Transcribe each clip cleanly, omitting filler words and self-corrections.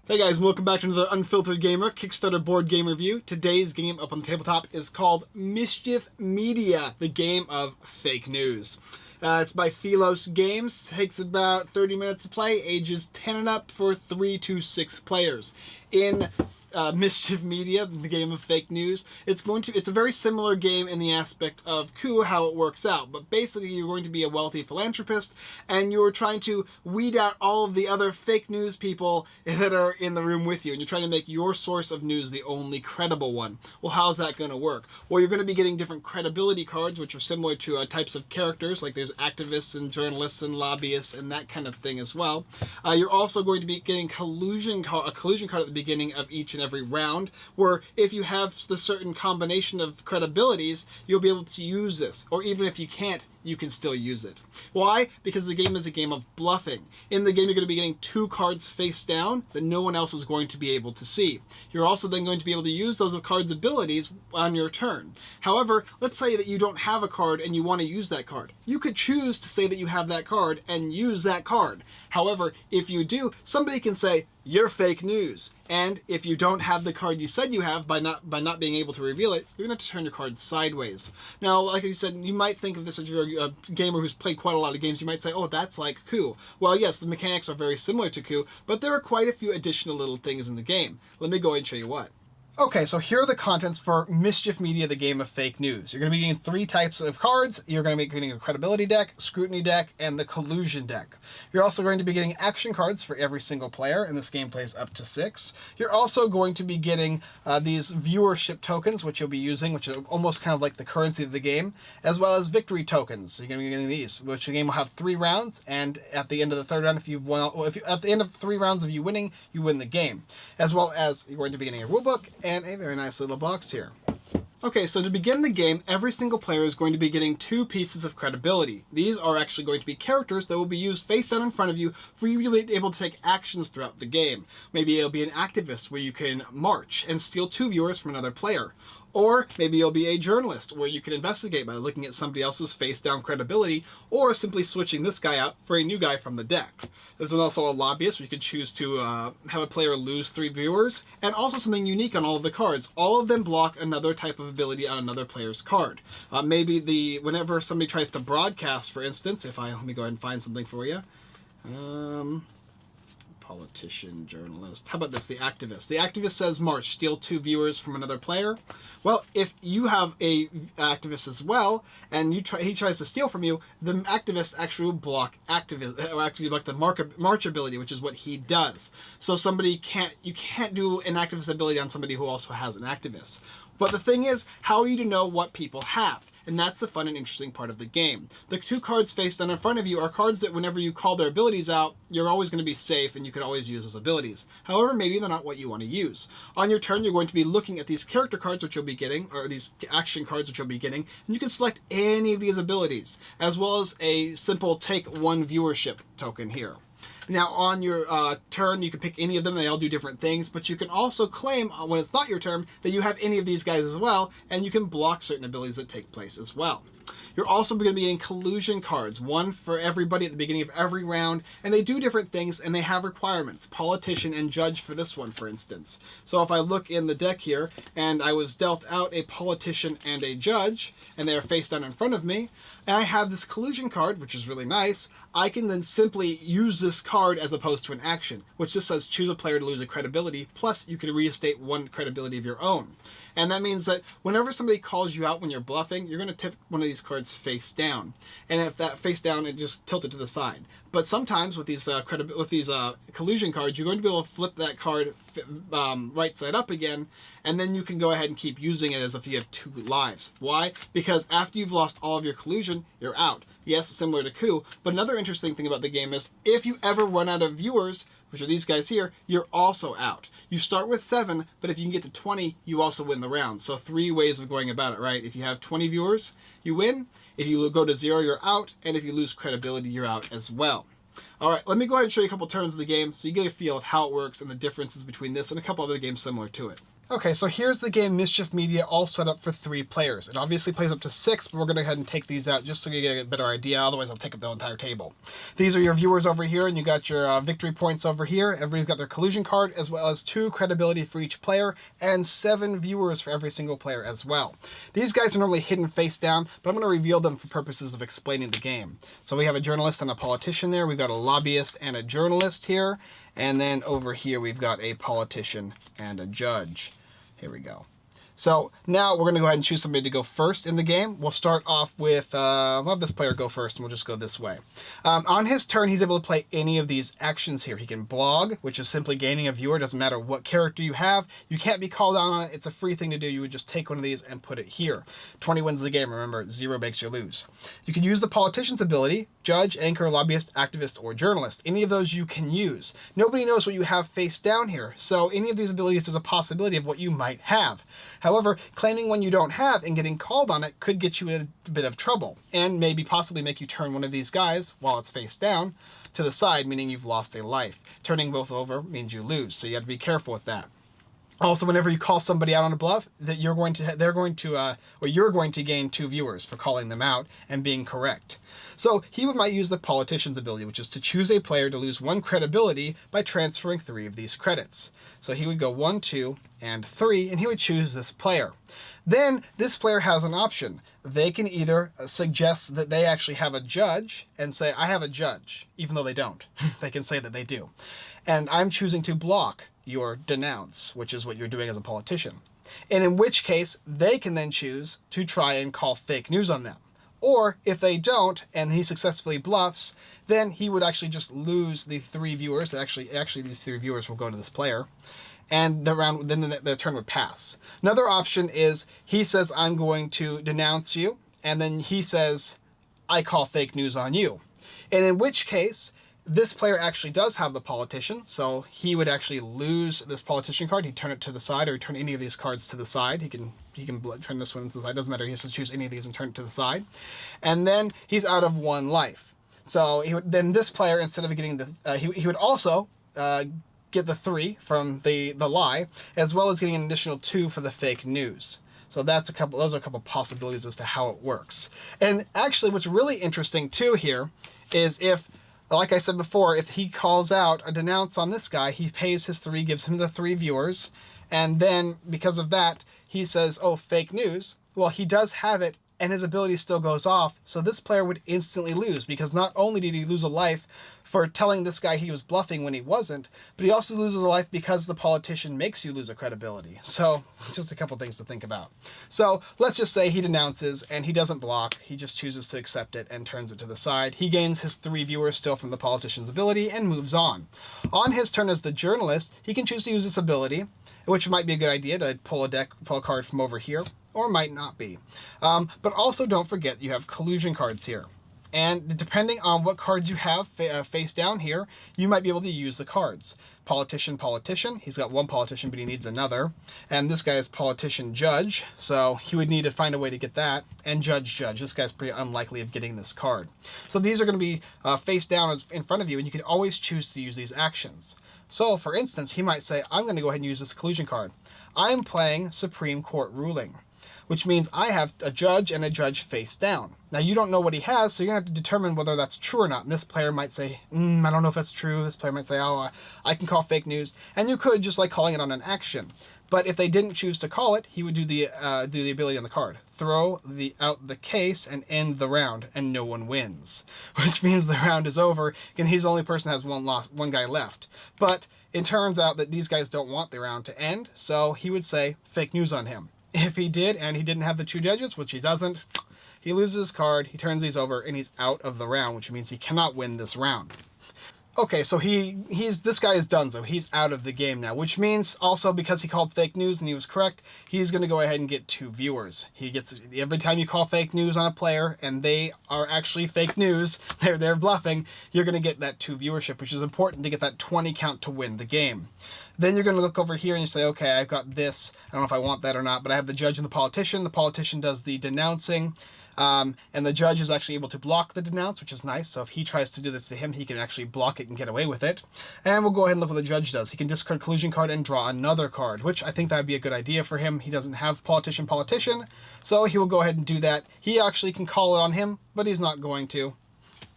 Hey guys, welcome back to another Unfiltered Gamer Kickstarter board game review. Today's game up on the tabletop is called Mischief Media, the game of fake news. It's by Philos Games, takes about 30 minutes to play, ages 10 and up for 3 to 6 players. In Mischief Media, the game of fake news, it's a very similar game in the aspect of coup, how it works out, but basically you're going to be a wealthy philanthropist and you're trying to weed out all of the other fake news people that are in the room with you, and you're trying to make your source of news the only credible one. Well, how's that going to work? Well, you're going to be getting different credibility cards, which are similar to types of characters, like there's activists and journalists and lobbyists and that kind of thing as well. You're also going to be getting a collusion card at the beginning of each and every round, where if you have the certain combination of credibilities, you'll be able to use this, or even if you can't, you can still use it. Why? Because the game is a game of bluffing. In the game, you're going to be getting 2 cards face down that no one else is going to be able to see. You're also then going to be able to use those cards' abilities on your turn. However, let's say that you don't have a card and you want to use that card. You could choose to say that you have that card and use that card. However, if you do, somebody can say, "You're fake news." And if you don't have the card you said you have, by not being able to reveal it, you're going to have to turn your card sideways. Now, like I said, you might think of this as you're a gamer who's played quite a lot of games. You might say, oh, that's like coup. Well, yes, the mechanics are very similar to coup, but there are quite a few additional little things in the game. Let me go ahead and show you what. Okay, so here are the contents for Mischief Media, the game of fake news. You're going to be getting 3 types of cards. You're going to be getting a credibility deck, scrutiny deck, and the collusion deck. You're also going to be getting action cards for every single player, and this game plays up to 6. You're also going to be getting these viewership tokens, which you'll be using, which are almost kind of like the currency of the game, as well as victory tokens. So you're going to be getting these, which the game will have 3 rounds, and at the end of the 3rd round, at the end of 3 rounds of you winning, you win the game. As well as you're going to be getting a rulebook and a very nice little box here. Okay, so to begin the game, every single player is going to be getting 2 pieces of credibility. These are actually going to be characters that will be used face down in front of you for you to be able to take actions throughout the game. Maybe it'll be an activist where you can march and steal 2 viewers from another player. Or maybe you'll be a journalist where you can investigate by looking at somebody else's face down credibility, or simply switching this guy out for a new guy from the deck. There's also a lobbyist where you can choose to have a player lose 3 viewers, and also something unique on all of the cards. All of them block another type of ability on another player's card. Whenever somebody tries to broadcast, for instance, let me go ahead and find something for you. Politician, journalist. How about this, the activist? The activist says march, steal 2 viewers from another player. Well, if you have a activist as well, and he tries to steal from you, the activist actually will block the march ability, which is what he does. So you can't do an activist ability on somebody who also has an activist. But the thing is, how are you to know what people have? And that's the fun and interesting part of the game. The 2 cards face down in front of you are cards that whenever you call their abilities out, you're always going to be safe and you can always use those abilities. However, maybe they're not what you want to use. On your turn, you're going to be looking at these character cards which you'll be getting, or these action cards which you'll be getting, and you can select any of these abilities, as well as a simple take 1 viewership token here. Now, on your turn, you can pick any of them. They all do different things, but you can also claim, when it's not your turn, that you have any of these guys as well, and you can block certain abilities that take place as well. You're also going to be getting collusion cards, 1 for everybody at the beginning of every round, and they do different things, and they have requirements. Politician and judge for this one, for instance. So if I look in the deck here, and I was dealt out a politician and a judge, and they are face down in front of me, and I have this collusion card, which is really nice, I can then simply use this card as opposed to an action, which just says choose a player to lose a credibility, plus you can reinstate 1 credibility of your own. And that means that whenever somebody calls you out when you're bluffing, you're going to tip one of these cards face down. And if that face down, it just tilt it to the side. But sometimes with these collusion cards, you're going to be able to flip that card right side up again, and then you can go ahead and keep using it as if you have 2 lives. Why? Because after you've lost all of your collusion, you're out. Yes, similar to coup, but another interesting thing about the game is if you ever run out of viewers, which are these guys here, you're also out. You start with 7, but if you can get to 20, you also win the round. So 3 ways of going about it, right? If you have 20 viewers, you win. If you go to 0, you're out. And if you lose credibility, you're out as well. All right, let me go ahead and show you a couple turns of the game so you get a feel of how it works and the differences between this and a couple other games similar to it. Okay, so here's the game Mischief Media, all set up for 3 players. It obviously plays up to 6, but we're going to go ahead and take these out just so you get a better idea. Otherwise, I'll take up the entire table. These are your viewers over here, and you got your victory points over here. Everybody's got their collusion card, as well as 2 credibility for each player, and 7 viewers for every single player as well. These guys are normally hidden face down, but I'm going to reveal them for purposes of explaining the game. So we have a journalist and a politician there. We've got a lobbyist and a journalist here. And then over here, we've got a politician and a judge. Here we go. So now we're going to go ahead and choose somebody to go first in the game. We'll start off with, we'll have this player go first, and we'll just go this way. On his turn, he's able to play any of these actions here. He can blog, which is simply gaining a viewer. Doesn't matter what character you have. You can't be called out on it. It's a free thing to do. You would just take one of these and put it here. 20 wins the game. Remember, 0 makes you lose. You can use the politician's ability, judge, anchor, lobbyist, activist, or journalist. Any of those you can use. Nobody knows what you have face down here, so any of these abilities is a possibility of what you might have. However, claiming one you don't have and getting called on it could get you in a bit of trouble, and maybe possibly make you turn one of these guys, while it's face down, to the side, meaning you've lost a life. Turning both over means you lose, so you have to be careful with that. Also, whenever you call somebody out on a bluff, that you're going to gain 2 viewers for calling them out and being correct. So he might use the politician's ability, which is to choose a player to lose 1 credibility by transferring 3 of these credits. So he would go 1, 2, and 3, and he would choose this player. Then this player has an option. They can either suggest that they actually have a judge and say, I have a judge, even though they don't. They can say that they do. And I'm choosing to block your denounce, which is what you're doing as a politician. And in which case, they can then choose to try and call fake news on them. Or if they don't, and he successfully bluffs, then he would actually just lose the 3 viewers. Actually, these 3 viewers will go to this player. And the turn would pass. Another option is he says, I'm going to denounce you. And then he says, I call fake news on you. And in which case, this player actually does have the politician, so he would actually lose this politician card. He'd turn it to the side, or he'd turn any of these cards to the side. He can turn this one to the side. Doesn't matter. He has to choose any of these and turn it to the side. And then he's out of 1 life. So then this player, instead of getting the, he would also get the 3 from the lie, as well as getting an additional 2 for the fake news. So those are a couple possibilities as to how it works. And actually, what's really interesting too here is if, like I said before, if he calls out a denounce on this guy, he pays his 3, gives him the 3 viewers, and then because of that, he says, oh, fake news. Well, he does have it, and his ability still goes off, so this player would instantly lose, because not only did he lose a life for telling this guy he was bluffing when he wasn't, but he also loses a life because the politician makes you lose a credibility. So, just a couple things to think about. So, let's just say he denounces, and he doesn't block, he just chooses to accept it and turns it to the side. He gains his 3 viewers still from the politician's ability and moves on. On his turn as the journalist, he can choose to use this ability, which might be a good idea to pull a card from over here, or might not be. But also don't forget you have collusion cards here. And depending on what cards you have face down here, you might be able to use the cards. Politician, he's got 1 politician, but he needs another. And this guy is politician, judge, so he would need to find a way to get that. And judge. This guy's pretty unlikely of getting this card. So these are going to be face down in front of you, and you can always choose to use these actions. So, for instance, he might say, I'm going to go ahead and use this collusion card. I'm playing Supreme Court ruling, which means I have a judge and a judge face down. Now, you don't know what he has, so you're going to have to determine whether that's true or not. And this player might say, I don't know if that's true. This player might say, oh, I can call fake news. And you could, just like calling it on an action. But if they didn't choose to call it, he would do the ability on the card. Throw out the case and end the round, and no one wins. Which means the round is over, and he's the only person that has one guy left. But it turns out that these guys don't want the round to end, so he would say fake news on him. If he did, and he didn't have the 2 judges, which he doesn't, he loses his card, he turns these over, and he's out of the round, which means he cannot win this round. Okay, so this guy is done, so he's out of the game now, which means also because he called fake news and he was correct, he's going to go ahead and get 2 viewers. He gets, every time you call fake news on a player and they are actually fake news, they're bluffing, you're going to get that 2 viewership, which is important to get that 20 count to win the game. Then you're going to look over here and you say, okay, I've got this, I don't know if I want that or not, but I have the judge and the politician. The politician does the denouncing. And the judge is actually able to block the denounce, which is nice. So if he tries to do this to him, he can actually block it and get away with it. And we'll go ahead and look what the judge does. He can discard collusion card and draw another card, which I think that would be a good idea for him. He doesn't have politician, so he will go ahead and do that. He actually can call it on him, but he's not going to.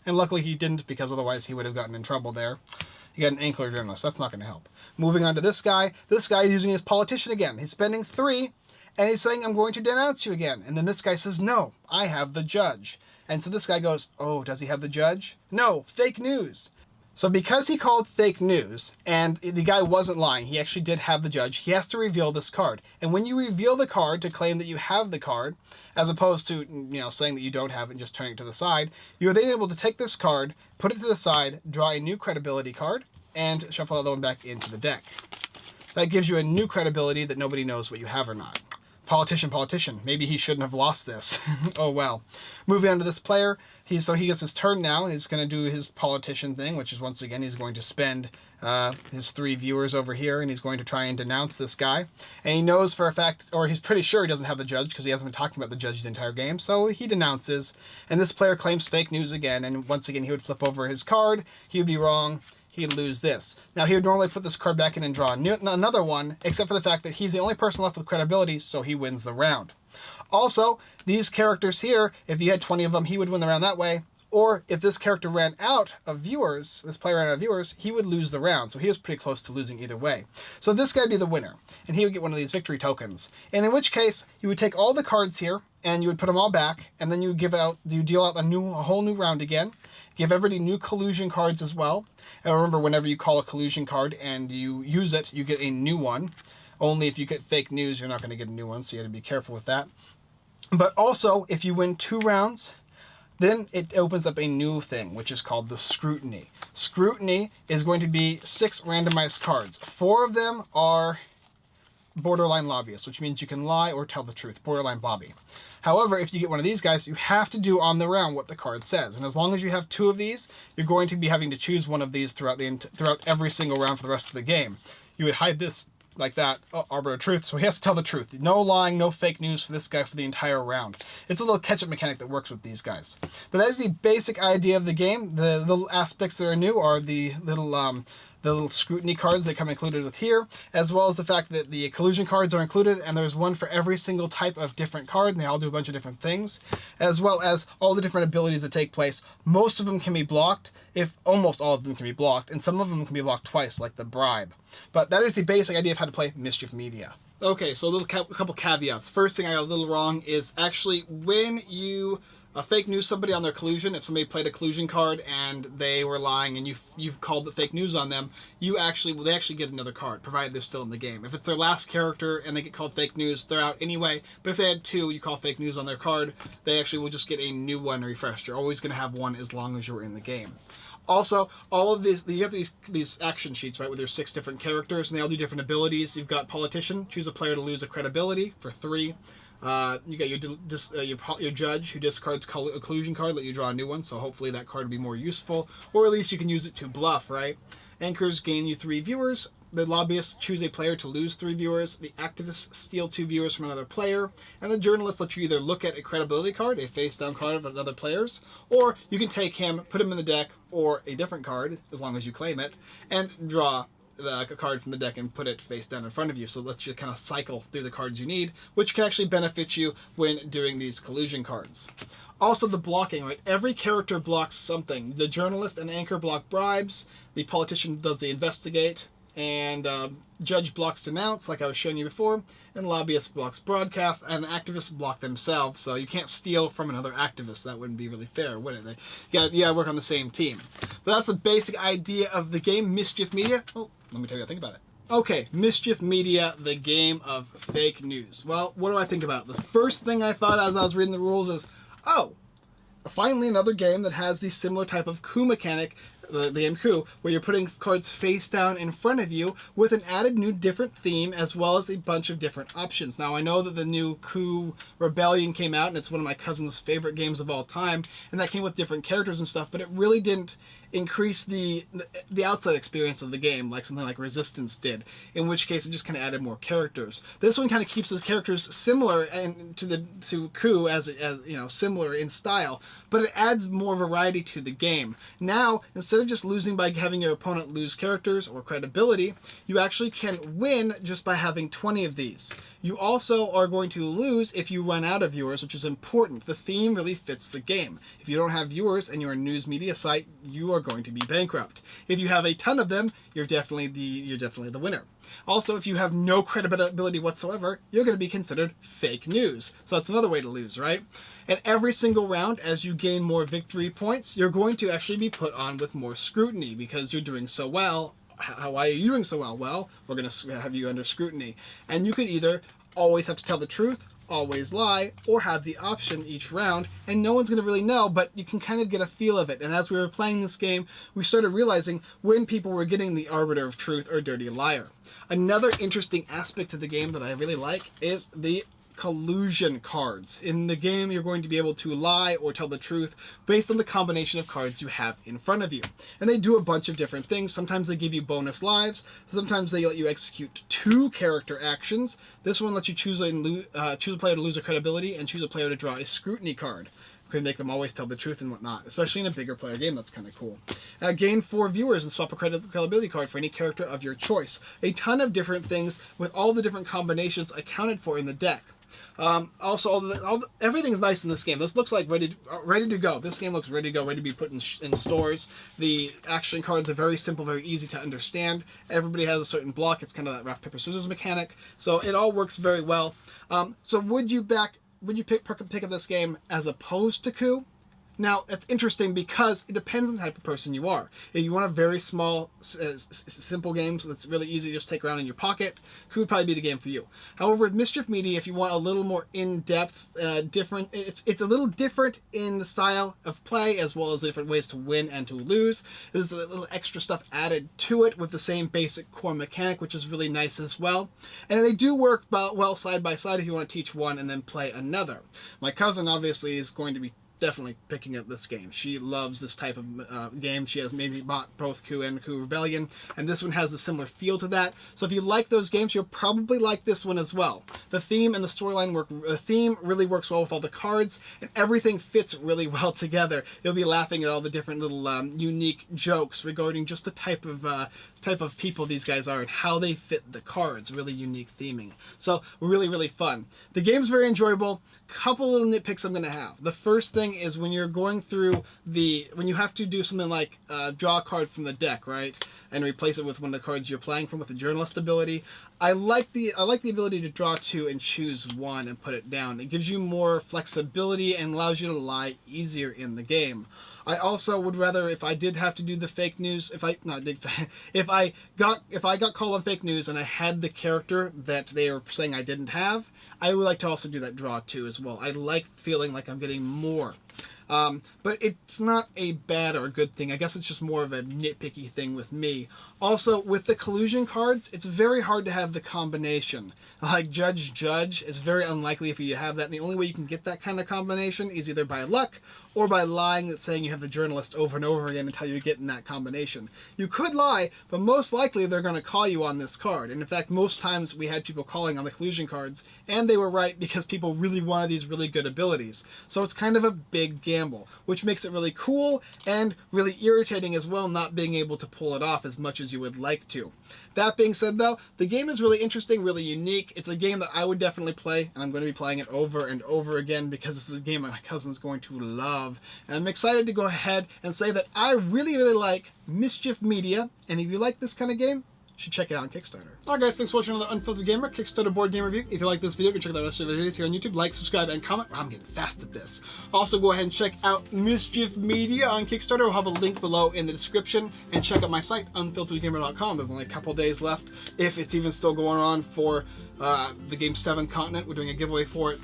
And luckily he didn't, because otherwise he would have gotten in trouble there. You got an angular journalist. That's not going to help. Moving on to this guy. This guy is using his politician again. He's spending 3, and he's saying, I'm going to denounce you again. And then this guy says, no, I have the judge. And so this guy goes, oh, does he have the judge? No, fake news. So because he called fake news, and the guy wasn't lying, he actually did have the judge, he has to reveal this card. And when you reveal the card to claim that you have the card, as opposed to, saying that you don't have it and just turning it to the side, you are then able to take this card, put it to the side, draw a new credibility card, and shuffle the other one back into the deck. That gives you a new credibility that nobody knows what you have or not. Politician. Maybe he shouldn't have lost this. Oh well. Moving on to this player. He gets his turn now, and he's going to do his politician thing, which is, once again, he's going to spend his 3 viewers over here, and he's going to try and denounce this guy. And he knows for a fact, or he's pretty sure he doesn't have the judge, because he hasn't been talking about the judge the entire game, so he denounces. And this player claims fake news again, and once again he would flip over his card, he would be wrong, he'd lose this. Now, he would normally put this card back in and draw another one, except for the fact that he's the only person left with credibility, so he wins the round. Also, these characters here, if you had 20 of them, he would win the round that way. Or if this character ran out of viewers, this player ran out of viewers, he would lose the round. So he was pretty close to losing either way. So this guy would be the winner, and he would get one of these victory tokens. And in which case, you would take all the cards here, and you would put them all back, and then you deal out a whole new round again. Give everybody new collusion cards as well. And remember, whenever you call a collusion card and you use it, you get a new one. Only if you get fake news, you're not going to get a new one, so you have to be careful with that. But also, if you win 2 rounds, then it opens up a new thing, which is called the scrutiny. Scrutiny is going to be 6 randomized cards. 4 of them are borderline lobbyists, which means you can lie or tell the truth, borderline Bobby. However, if you get one of these guys, you have to do on the round what the card says. And as long as you have 2 of these, you're going to be having to choose one of these throughout every single round for the rest of the game. You would hide this like that. Oh, arbiter of truth, so he has to tell the truth. No lying, no fake news for this guy for the entire round. It's a little catch-up mechanic that works with these guys. But that is the basic idea of the game. The little aspects that are new are the little scrutiny cards that come included with here, as well as the fact that the collusion cards are included, and there's one for every single type of different card, and they all do a bunch of different things, as well as all the different abilities that take place. Most of them can be blocked, almost all of them can be blocked, and some of them can be blocked twice, like the bribe. But that is the basic idea of how to play Mischief Media. Okay, so a couple caveats. First thing I got a little wrong is actually when you fake news somebody on their collusion, if somebody played a collusion card and they were lying and you've called the fake news on them, they actually get another card, provided they're still in the game. If it's their last character and they get called fake news, they're out anyway. But if they had 2, you call fake news on their card, they actually will just get a new one refreshed. You're always going to have one as long as you're in the game. Also, all of these, you have these action sheets, right, with your 6 different characters, and they all do different abilities. You've got politician, choose a player to lose a credibility for 3. You got your judge, who discards a collusion card, let you draw a new one, so hopefully that card will be more useful, or at least you can use it to bluff, right? Anchors gain you 3 viewers. The lobbyists choose a player to lose 3 viewers. The activists steal 2 viewers from another player. And the journalists let you either look at a credibility card, a face-down card of another player's, or you can take him, put him in the deck, or a different card, as long as you claim it, and draw a card from the deck and put it face down in front of you. So it lets you kind of cycle through the cards you need, which can actually benefit you when doing these collusion cards. Also, the blocking, right? Every character blocks something. The journalist and the anchor block bribes. The politician does the investigate. And judge blocks denounce, like I was showing you before. And lobbyist blocks broadcast. And the activists block themselves. So you can't steal from another activist. That wouldn't be really fair, would it? You gotta work on the same team. But that's the basic idea of the game, Mischief Media. Well, let me tell you what I think about it. Okay, Mischief Media, the game of fake news. Well, what do I think about it? The first thing I thought as I was reading the rules is, oh, finally another game that has the similar type of coup mechanic, the game coup, where you're putting cards face down in front of you with an added new different theme as well as a bunch of different options. Now, I know that the new coup Rebellion came out, and it's one of my cousin's favorite games of all time, and that came with different characters and stuff, but it really didn't increase the outside experience of the game, like something like Resistance did, in which case it just kind of added more characters. This one kind of keeps those characters similar and to Coup as you know, similar in style, but it adds more variety to the game. Now, instead of just losing by having your opponent lose characters or credibility, you actually can win just by having 20 of these. You also are going to lose if you run out of viewers, which is important. The theme really fits the game. If you don't have viewers and you're a news media site, you are going to be bankrupt. If you have a ton of them, you're definitely the winner. Also, if you have no credibility whatsoever, you're going to be considered fake news. So that's another way to lose, right? And every single round, as you gain more victory points, you're going to actually be put on with more scrutiny because you're doing so well. Why are you doing so well? Well, we're going to have you under scrutiny. And you could either always have to tell the truth, always lie, or have the option each round, and no one's going to really know, but you can kind of get a feel of it. And as we were playing this game, we started realizing when people were getting the arbiter of truth or dirty liar. Another interesting aspect of the game that I really like is the collusion cards. In the game, you're going to be able to lie or tell the truth based on the combination of cards you have in front of you. And they do a bunch of different things. Sometimes they give you bonus lives. Sometimes they let you execute 2 character actions. This one lets you choose a player to lose a credibility and choose a player to draw a scrutiny card. You can make them always tell the truth and whatnot, especially in a bigger player game. That's kind of cool. Gain 4 viewers and swap a credibility card for any character of your choice. A ton of different things with all the different combinations accounted for in the deck. Also, everything's nice in this game. This looks like ready to go. This game looks ready to go, ready to be put in stores. The action cards are very simple, very easy to understand. Everybody has a certain block. It's kind of that rock, paper, scissors mechanic. So it all works very well. So would you pick up this game as opposed to Coup? Now, it's interesting because it depends on the type of person you are. If you want a very small, simple game that's really easy to just take around in your pocket, Coup would probably be the game for you. However, with Mischief Media, if you want a little more in-depth, different, it's a little different in the style of play as well as different ways to win and to lose. There's a little extra stuff added to it with the same basic core mechanic, which is really nice as well. And they do work well side by side if you want to teach one and then play another. My cousin obviously is going to be definitely picking up this game. She loves this type of game. She has maybe bought both Coup and Coup Rebellion, and this one has a similar feel to that. So if you like those games, you'll probably like this one as well. The theme and the storyline work. The theme really works well with all the cards, and everything fits really well together. You'll be laughing at all the different little unique jokes regarding just the type of people these guys are and how they fit the cards. Really unique theming. So really, really fun. The game's very enjoyable. Couple little nitpicks I'm going to have. The first thing is when you're going through when you have to do something like draw a card from the deck, right, and replace it with one of the cards you're playing from with the journalist ability. I like the ability to draw 2 and choose 1 and put it down. It gives you more flexibility and allows you to lie easier in the game. I also would rather, if I did have to do the fake news, if I got called on fake news and I had the character that they were saying I didn't have, I would like to also do that draw 2 as well. I like feeling like I'm getting more. But it's not a bad or a good thing. I guess it's just more of a nitpicky thing with me. Also, with the collusion cards, it's very hard to have the combination. Like Judge, it's very unlikely if you have that. And the only way you can get that kind of combination is either by luck or by lying and saying you have the journalist over and over again until you get in that combination. You could lie, but most likely they're going to call you on this card. And in fact, most times we had people calling on the collusion cards, and they were right because people really wanted these really good abilities. So it's kind of a big gamble, which makes it really cool and really irritating as well, not being able to pull it off as much as you would like to. That being said though, the game is really interesting, really unique. It's a game that I would definitely play, and I'm going to be playing it over and over again because this is a game my cousin's going to love. And I'm excited to go ahead and say that I really, really like Mischief Media, and if you like this kind of game, you should check it out on Kickstarter. Alright guys, thanks for watching another Unfiltered Gamer Kickstarter board game review. If you like this video, go check out the rest of the videos here on YouTube. Like, subscribe, and comment. I'm getting fast at this. Also, go ahead and check out Mischief Media on Kickstarter. We'll have a link below in the description. And check out my site, unfilteredgamer.com. There's only a couple days left, if it's even still going on, for the game 7th Continent. We're doing a giveaway for it.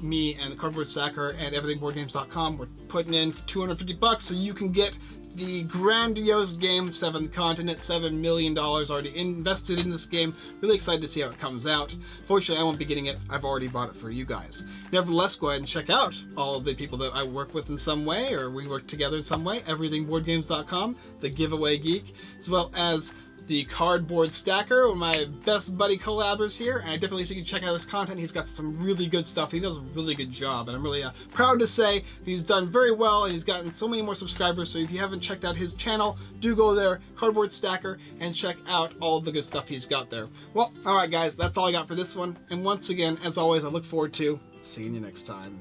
Me and the Cardboard Stacker and everythingboardgames.com. We're putting in $250 so you can get the grandiose game, Seventh Continent, $7 million already invested in this game. Really excited to see how it comes out. Fortunately, I won't be getting it. I've already bought it for you guys. Nevertheless, go ahead and check out all of the people that I work with in some way, or we work together in some way. EverythingBoardGames.com, The Giveaway Geek, as well as the Cardboard Stacker, one of my best buddy collabors here, and I definitely think you can check out his content. He's got some really good stuff. He does a really good job, and I'm really proud to say he's done very well, and he's gotten so many more subscribers. So if you haven't checked out his channel, do go there, Cardboard Stacker, and check out all the good stuff he's got there. Well, alright guys, that's all I got for this one, and once again, as always, I look forward to seeing you next time.